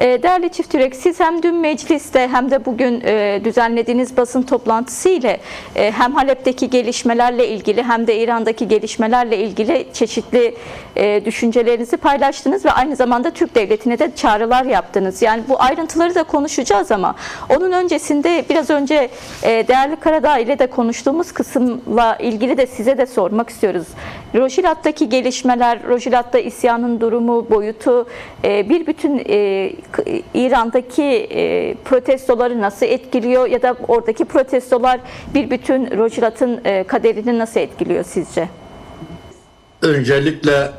Değerli Çift Yürek, siz hem dün mecliste hem de bugün düzenlediğiniz basın toplantısı ile hem Halep'teki gelişmelerle ilgili hem de İran'daki gelişmelerle ilgili çeşitli düşüncelerinizi paylaştınız ve aynı zamanda Türk Devleti'ne de çağrılar yaptınız. Yani bu ayrıntıları da konuşacağız ama onun öncesinde biraz önce değerli Karadağ ile de konuştuğumuz kısımla ilgili de size de sormak istiyoruz. Rojilat'taki gelişmeler, Rojilat'ta isyanın durumu, boyutu, bir bütün İran'daki protestoları nasıl etkiliyor ya da oradaki protestolar bir bütün Rojilat'ın kaderini nasıl etkiliyor sizce? Öncelikle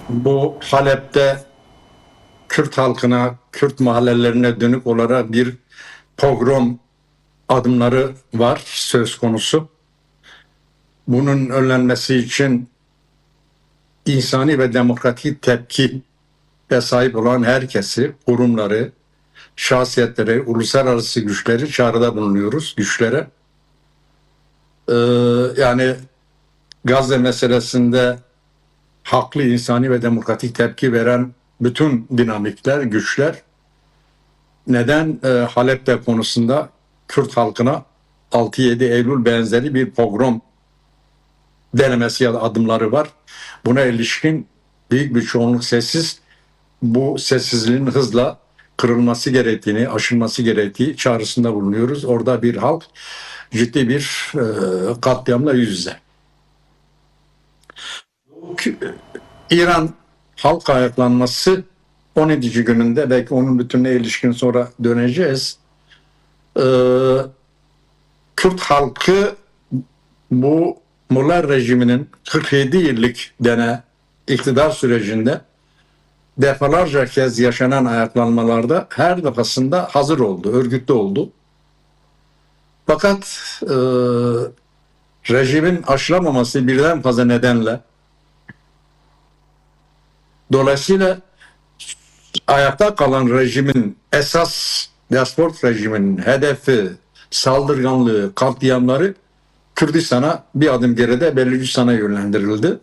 bu Halep'te Kürt halkına, Kürt mahallelerine dönük olarak bir pogrom adımları var söz konusu. Bunun önlenmesi için insani ve demokratik tepki sahip olan herkesi, kurumları, şahsiyetleri, uluslararası güçleri çağrıda bulunuyoruz güçlere. Yani Gazze meselesinde haklı insani ve demokratik tepki veren bütün dinamikler, güçler neden Halep'te konusunda Kürt halkına 6-7 Eylül benzeri bir pogrom denemesi ya da adımları var. Buna ilişkin büyük bir çoğunluk sessiz. Bu sessizliğin hızla kırılması gerektiğini, aşılması gerektiği çağrısında bulunuyoruz. Orada bir halk ciddi bir katliamla yüz yüze. İran halk ayaklanması 17. gününde, belki onun bütününe ilişkin sonra döneceğiz. Kürt halkı bu Mullah rejiminin 47 yıllık iktidar sürecinde defalarca kez yaşanan ayaklanmalarda her defasında hazır oldu, örgütlü oldu. Fakat rejimin aşılamaması birden fazla nedenle, dolayısıyla ayakta kalan rejimin esas despot rejimin hedefi, saldırganlığı, katliamları Kürdistan'a bir adım geride Belucistan'a yönlendirildi.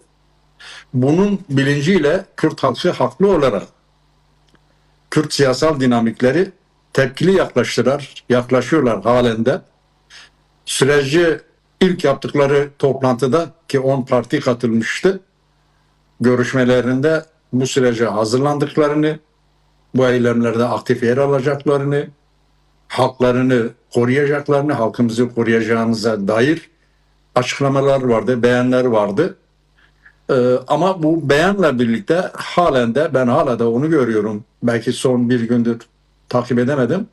Bunun bilinciyle Kürt halkı haklı olarak Kürt siyasal dinamikleri tepkili yaklaşıyorlar halen de. Süreci ilk yaptıkları toplantıda ki 10 parti katılmıştı, görüşmelerinde bu sürece hazırlandıklarını, bu eylemlerde aktif yer alacaklarını, halklarını koruyacaklarını, halkımızı koruyacağımıza dair açıklamalar vardı, beyanlar vardı. Ama bu beyanla birlikte halen de ben hala da onu görüyorum. Belki son bir gündür takip edemedim.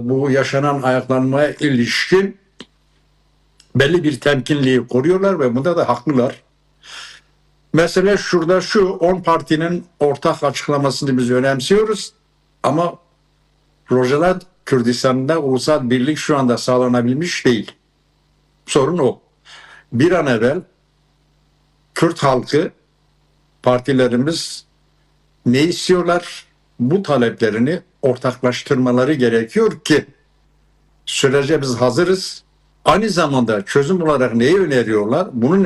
Bu yaşanan ayaklanmaya ilişkin belli bir temkinliği koruyorlar ve bunda da haklılar. Mesele şurada şu, 10 partinin ortak açıklamasını biz önemsiyoruz ama Rojalat Kürdistan'da ulusal birlik şu anda sağlanabilmiş değil. Sorun o. Bir an evvel Kürt halkı, partilerimiz ne istiyorlar? Bu taleplerini ortaklaştırmaları gerekiyor ki sürece biz hazırız. Aynı zamanda çözüm olarak neyi öneriyorlar? Bunu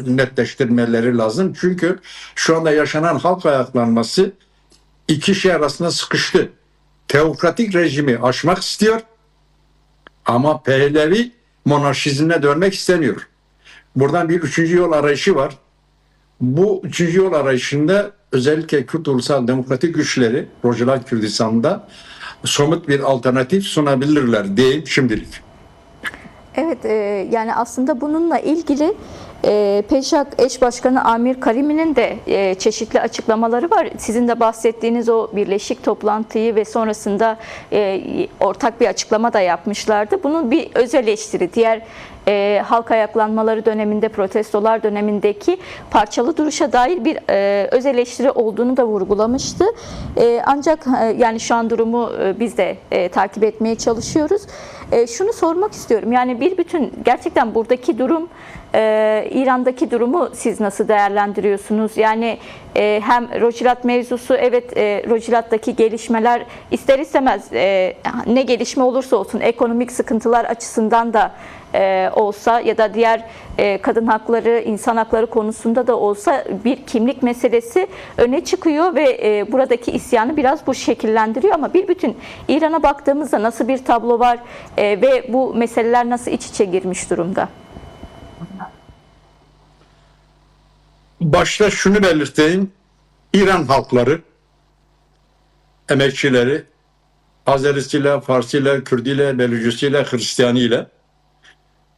netleştirmeleri lazım. Çünkü şu anda yaşanan halk ayaklanması iki şey arasında sıkıştı. Teokratik rejimi aşmak istiyor ama Pehlevi monarşizmine dönmek istemiyor. Buradan bir üçüncü yol arayışı var. Bu üçüncü yol arayışında özellikle Kürt ulusal demokratik güçleri Rojalat Kürdistan'da somut bir alternatif sunabilirler diyeyim şimdilik. Evet, yani aslında bununla ilgili PJAK eş başkanı Amir Karimi'nin de çeşitli açıklamaları var. Sizin de bahsettiğiniz o birleşik toplantıyı ve sonrasında ortak bir açıklama da yapmışlardı. Bunun bir öz eleştiri, diğer halk ayaklanmaları döneminde, protestolar dönemindeki parçalı duruşa dair bir öz eleştiri olduğunu da vurgulamıştı. Ancak yani şu an durumu biz de takip etmeye çalışıyoruz. Şunu sormak istiyorum. Yani bir bütün gerçekten buradaki durum İran'daki durumu siz nasıl değerlendiriyorsunuz? Yani hem Rojhilat mevzusu, evet, Rojhilat'taki gelişmeler ister istemez ne gelişme olursa olsun ekonomik sıkıntılar açısından da olsa ya da diğer kadın hakları, insan hakları konusunda da olsa bir kimlik meselesi öne çıkıyor ve buradaki isyanı biraz bu şekillendiriyor. Ama bir bütün İran'a baktığımızda nasıl bir tablo var ve bu meseleler nasıl iç içe girmiş durumda? Başta şunu belirteyim. İran halkları, emekçileri, Azerisiyle, Farsiyle, Kürdiyle, Belucisiyle, Hristiyaniyle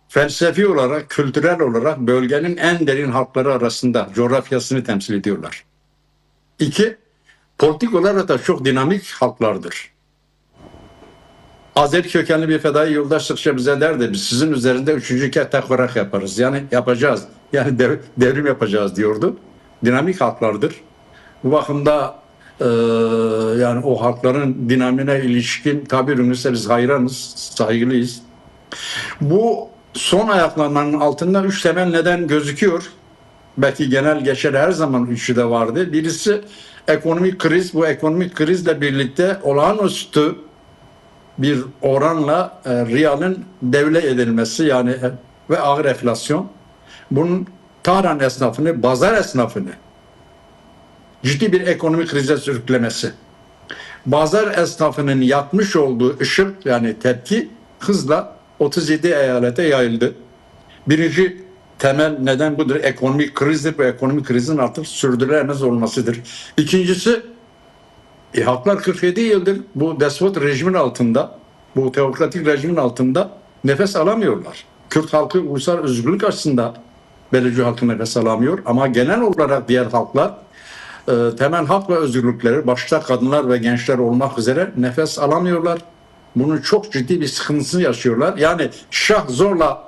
felsefi olarak, kültürel olarak bölgenin en derin halkları arasında coğrafyasını temsil ediyorlar. İki, politik olarak da çok dinamik halklardır. Azeri kökenli bir fedai yoldaş sıkça bize derdi, biz sizin üzerinde 3. kez tekvarak yaparız. Yani yapacağız. Yani devrim yapacağız diyordu. Dinamik halklardır. Bu bakımda yani o halkların dinamine ilişkin tabirimize biz hayranız, saygılıyız. Bu son ayaklanmanın altında 3 temel neden gözüküyor. Belki genel geçer her zaman üçü de vardı. Birisi ekonomik kriz. Bu ekonomik krizle birlikte olağanüstü bir oranla riyalin devle edilmesi yani ve ağır enflasyon. Bunun Tahran esnafını, pazar esnafını ciddi bir ekonomik krize sürüklemesi. Pazar esnafının yapmış olduğu ışık yani tepki hızla 37 eyalete yayıldı. Birinci temel neden budur. Ekonomik krizdir. Bu ekonomik krizin artık sürdürülemez olmasıdır. İkincisi halklar 47 yıldır bu despot rejimin altında, bu teokratik rejimin altında nefes alamıyorlar. Kürt halkı ulusal özgürlük açısından Belucu halkı nefes alamıyor ama genel olarak diğer halklar temel hak ve özgürlükleri başta kadınlar ve gençler olmak üzere nefes alamıyorlar. Bunun çok ciddi bir sıkıntısını yaşıyorlar. Yani şah zorla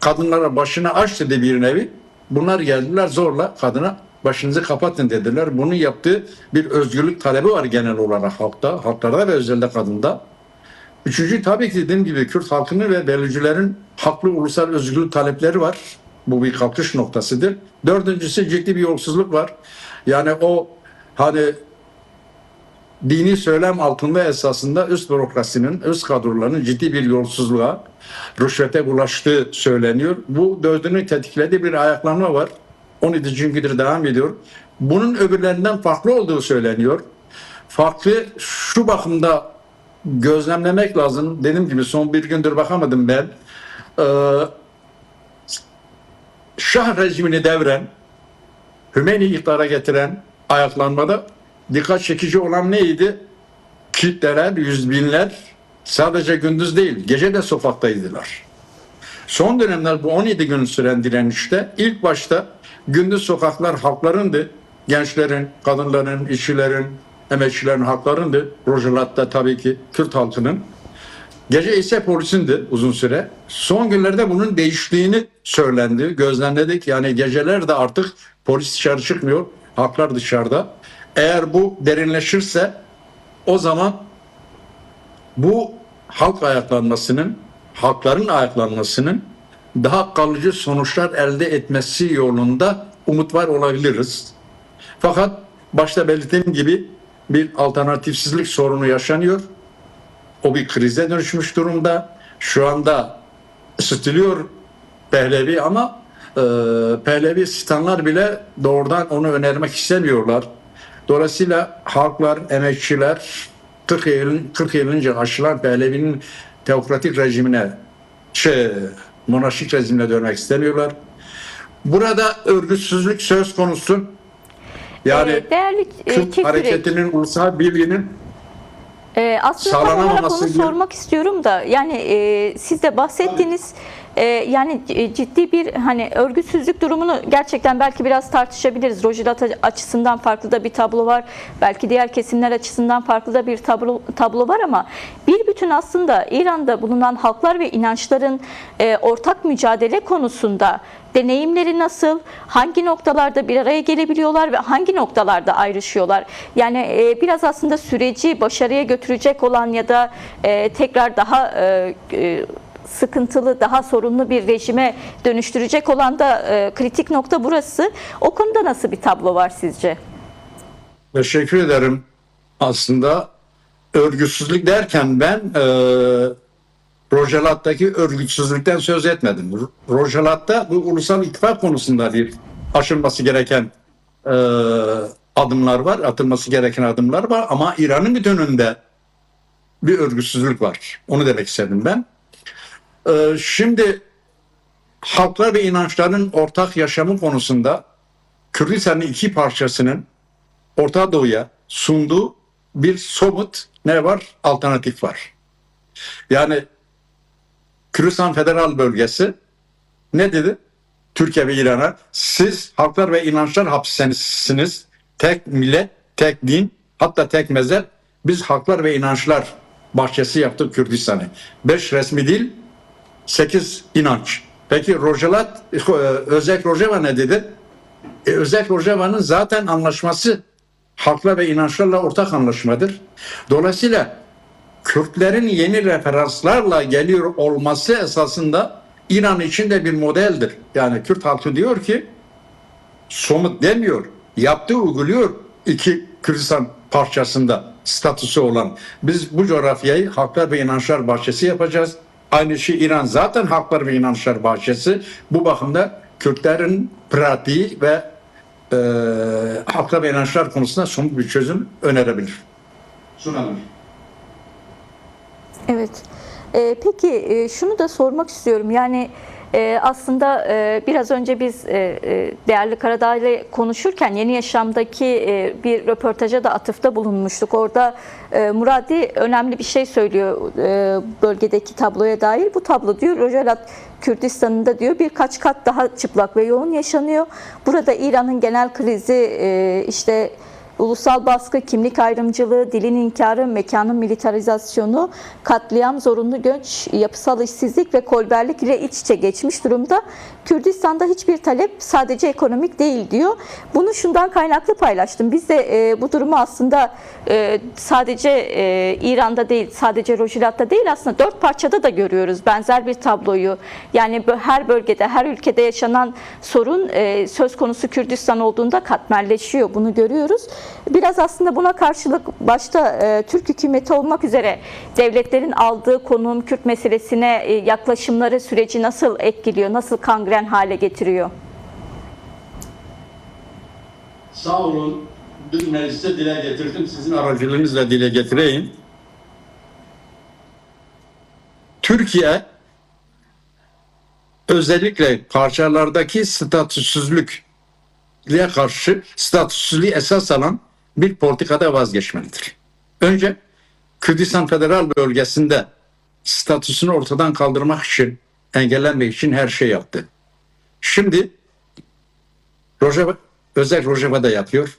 kadınlara başını aç dedi bir nevi. Bunlar geldiler zorla kadına başınızı kapatın dediler. Bunun yaptığı bir özgürlük talebi var genel olarak halkta, halklarda ve özellikle kadında. Üçüncü tabii ki dediğim gibi Kürt halkının ve Belucilerin haklı ulusal özgürlük talepleri var. Bu bir kalkış noktasıdır. Dördüncüsü ciddi bir yolsuzluk var. Yani o hani dini söylem altında esasında üst bürokrasinin, üst kadrolarının ciddi bir yolsuzluğa, rüşvete bulaştığı söyleniyor. Bu dördünü tetiklediği bir ayaklanma var. 17. gündür devam ediyor. Bunun öbürlerinden farklı olduğu söyleniyor. Farklı şu bakımda gözlemlemek lazım. Dediğim gibi son bir gündür bakamadım ben. Şah rejimini devren, Hümeyni'yi iktidara getiren ayaklanmada dikkat çekici olan neydi? Kitleler, yüz binler sadece gündüz değil, gece de sokaktaydılar. Son dönemler bu 17 gün süren direnişte ilk başta gündüz sokaklar halklarındı. Gençlerin, kadınların, işçilerin, emekçilerin haklarındı. Rojhilat'ta tabii ki Kürt halkının. Gece ise polisindi uzun süre. Son günlerde bunun değiştiğini söylendi, gözlemledik. Yani geceler de artık polis dışarı çıkmıyor, halklar dışarıda. Eğer bu derinleşirse o zaman bu halk ayaklanmasının, halkların ayaklanmasının daha kalıcı sonuçlar elde etmesi yolunda umut var olabiliriz. Fakat başta belirttiğim gibi bir alternatifsizlik sorunu yaşanıyor. O bir krize dönüşmüş durumda. Şu anda ısıtılıyor Pehlevi ama Pehlevi sitanlar bile doğrudan onu önermek istemiyorlar. Dolayısıyla halklar, emekçiler 40 yıl önce aşılan Pehlevi'nin teokratik rejimine, monarşik rejimine dönmek istemiyorlar. Burada örgütsüzlük söz konusu. Yani Değerli Kürt hareketinin, ulusal birliğinin aslında tam olarak sağlanamaması onu sormak istiyorum da yani siz de bahsettiniz. Yani ciddi bir hani örgütsüzlük durumunu gerçekten belki biraz tartışabiliriz. Rojhilat açısından farklı da bir tablo var. Belki diğer kesimler açısından farklı da bir tablo var ama bir bütün aslında İran'da bulunan halklar ve inançların ortak mücadele konusunda deneyimleri nasıl, hangi noktalarda bir araya gelebiliyorlar ve hangi noktalarda ayrışıyorlar? Yani biraz aslında süreci başarıya götürecek olan ya da tekrar daha sıkıntılı, daha sorunlu bir rejime dönüştürecek olan da kritik nokta burası. O konuda nasıl bir tablo var sizce? Teşekkür ederim. Aslında örgütsüzlük derken ben Rojalat'taki örgütsüzlükten söz etmedim. Rojalat'ta bu ulusal ittifak konusunda bir aşılması gereken adımlar var, atılması gereken adımlar var ama İran'ın bütününde bir örgütsüzlük var. Onu demek istedim ben. Şimdi halklar ve inançların ortak yaşamı konusunda Kürdistan'ın iki parçasının Orta Doğu'ya sunduğu bir somut ne var? Alternatif var. Yani Kürdistan Federal Bölgesi ne dedi? Türkiye ve İran'a siz halklar ve inançlar hapishanesisiniz. Tek millet, tek din, hatta tek mezhep. Biz halklar ve inançlar bahçesi yaptık Kürdistan'ı. 5 resmi dil, 8 inanç. Peki Rojalat, Özek Rojava ne dedi? Özek Rojava'nın zaten anlaşması halklar ve inançlarla ortak anlaşmadır. Dolayısıyla Kürtlerin yeni referanslarla geliyor olması esasında İran için de bir modeldir. Yani Kürt halkı diyor ki somut demiyor, yaptığı uyguluyor iki Kürdistan parçasında statüsü olan. Biz bu coğrafyayı halklar ve inançlar bahçesi yapacağız. Aynı şey İran zaten halklar ve inançlar bahçesi. Bu bakımda Kürtlerin pratiği ve halklar ve inançlar konusunda somut bir çözüm önerebilir. Sunalım. Evet. Peki şunu da sormak istiyorum. Yani aslında biraz önce biz değerli Karadağ ile konuşurken Yeni Yaşam'daki bir röportaja da atıfta bulunmuştuk. Orada Muradi önemli bir şey söylüyor bölgedeki tabloya dair. Bu tablo diyor Rojalat Kürdistan'ında diyor birkaç kat daha çıplak ve yoğun yaşanıyor. Burada İran'ın genel krizi işte ulusal baskı, kimlik ayrımcılığı, dilin inkarı, mekanın militarizasyonu, katliam, zorunlu göç, yapısal işsizlik ve kolberlik ile iç içe geçmiş durumda. Kürdistan'da hiçbir talep sadece ekonomik değil diyor. Bunu şundan kaynaklı paylaştım. Biz de bu durumu aslında sadece İran'da değil, sadece Rojilat'ta değil aslında 4 parçada da görüyoruz benzer bir tabloyu. Yani her bölgede, her ülkede yaşanan sorun söz konusu Kürdistan olduğunda katmerleşiyor. Bunu görüyoruz. Biraz aslında buna karşılık başta Türk hükümeti olmak üzere devletlerin aldığı konum, Kürt meselesine yaklaşımları süreci nasıl etkiliyor, nasıl kangren hale getiriyor? Sağ olun. Dün mecliste dile getirdim. Sizin aracılığınızla dile getireyim. Türkiye özellikle parçalardaki statüsüzlüğe karşı statüsüzlüğü esas alan bir politikada vazgeçmelidir. Önce Kürdistan Federal Bölgesi'nde statüsünü ortadan kaldırmak için, engellenmek için her şey yaptı. Şimdi Özek Rojava'da yapıyor.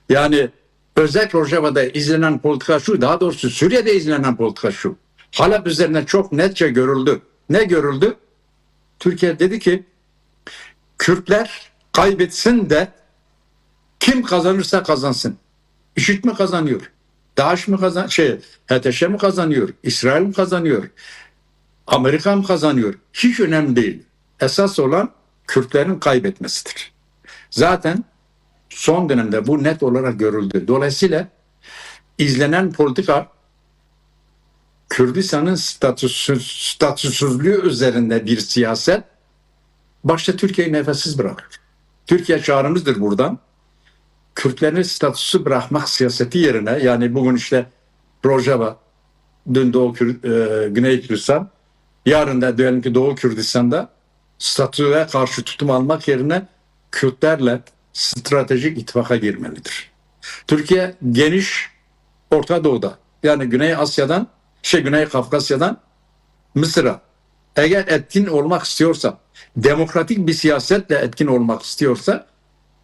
Yani Özek Rojava'da izlenen politika şu, daha doğrusu Suriye'de izlenen politika şu. Halep üzerine çok netçe görüldü. Ne görüldü? Türkiye dedi ki Kürtler kaybetsin de kim kazanırsa kazansın. IŞİD mi kazanıyor? DAEŞ mi kazanıyor? HTŞ mi kazanıyor? İsrail mi kazanıyor? Amerika mı kazanıyor? Hiç önemli değil. Esas olan Kürtlerin kaybetmesidir. Zaten son dönemde bu net olarak görüldü. Dolayısıyla izlenen politika Kürdistan'ın statüsüzlüğü üzerinde bir siyaset başta Türkiye'yi nefessiz bırakır. Türkiye çağrımızdır buradan. Kürtlerin statüsü bırakmak siyaseti yerine, yani bugün işte Rojava, dün Güney Kürdistan, yarın da diyelim ki Doğu Kürdistan'da statüye karşı tutum almak yerine Kürtlerle stratejik ittifaka girmelidir. Türkiye geniş Orta Doğu'da, yani Güney Kafkasya'dan Mısır'a eğer etkin olmak istiyorsa, demokratik bir siyasetle etkin olmak istiyorsa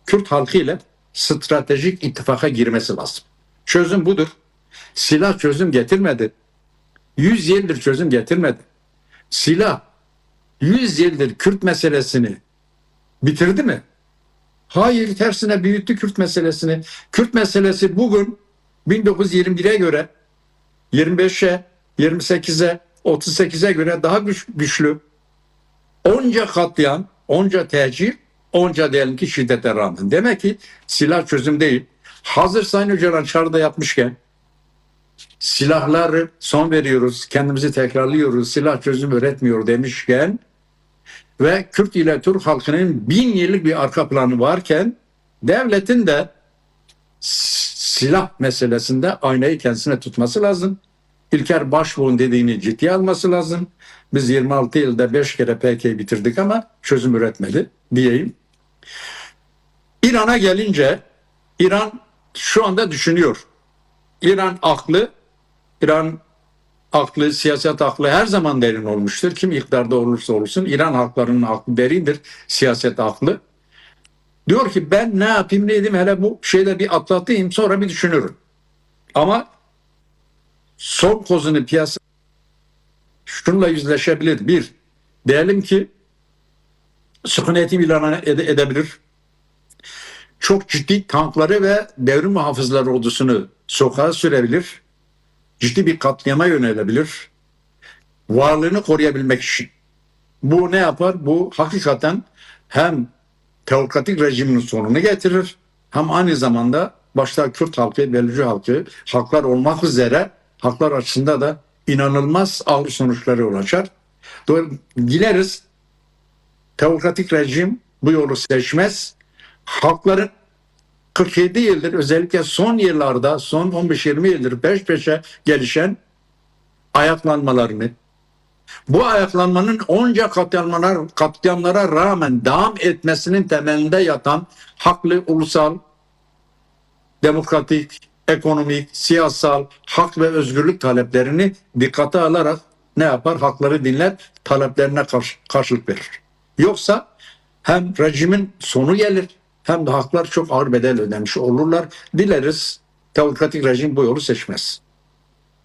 Kürt halkı ile stratejik ittifaka girmesi lazım. Çözüm budur. Silah çözüm getirmedi. 100 yıldır çözüm getirmedi. Silah 100 yıldır Kürt meselesini bitirdi mi? Hayır, tersine büyüttü Kürt meselesini. Kürt meselesi bugün 1921'e göre 25'e, 28'e, 38'e göre daha güçlü. Onca katliam, onca tecil, onca diyelim ki şiddete rağmen. Demek ki silah çözüm değil. Hazır Sayın Öcalan çağrıda yapmışken silahları son veriyoruz, kendimizi tekrarlıyoruz, silah çözüm üretmiyor demişken ve Kürt ile Türk halkının 1000 yıllık bir arka planı varken devletin de silah meselesinde aynayı kendisine tutması lazım. İlker Başbuğ'un dediğini ciddiye alması lazım. Biz 26 yılda 5 kere PKK'yı bitirdik ama çözüm üretmedi diyeyim. İran'a gelince İran şu anda düşünüyor. İran aklı, siyaset aklı her zaman derin olmuştur. Kim iktidarda olursa olsun İran halklarının aklı derindir, siyaset aklı. Diyor ki ben ne yapayım ne edeyim hele bu şeyde bir atlatayım sonra bir düşünürüm. Ama son kozunu piyasa şununla yüzleşebilir. Bir, diyelim ki sükunetim ilan edebilir. Çok ciddi tankları ve devrim muhafızları ordusunu sokağa sürebilir. Ciddi bir katliama yönelebilir. Varlığını koruyabilmek için. Bu ne yapar? Bu hakikaten hem teokratik rejimin sonunu getirir hem aynı zamanda başta Kürt halkı, Belücü halkı, halklar olmak üzere halklar açısında da inanılmaz ağır sonuçları olacak. Dileriz teokratik rejim bu yolu seçmez. Halkların 47 yıldır özellikle son yıllarda son 15-20 yıldır peş peşe gelişen ayaklanmalarını bu ayaklanmanın onca katliamlara rağmen devam etmesinin temelinde yatan haklı, ulusal, demokratik, ekonomik, siyasal, hak ve özgürlük taleplerini dikkate alarak ne yapar? Hakları dinler, taleplerine karşılık verir. Yoksa hem rejimin sonu gelir hem de haklar çok ağır bedel ödemiş olurlar. Dileriz teokratik rejim bu yolu seçmez.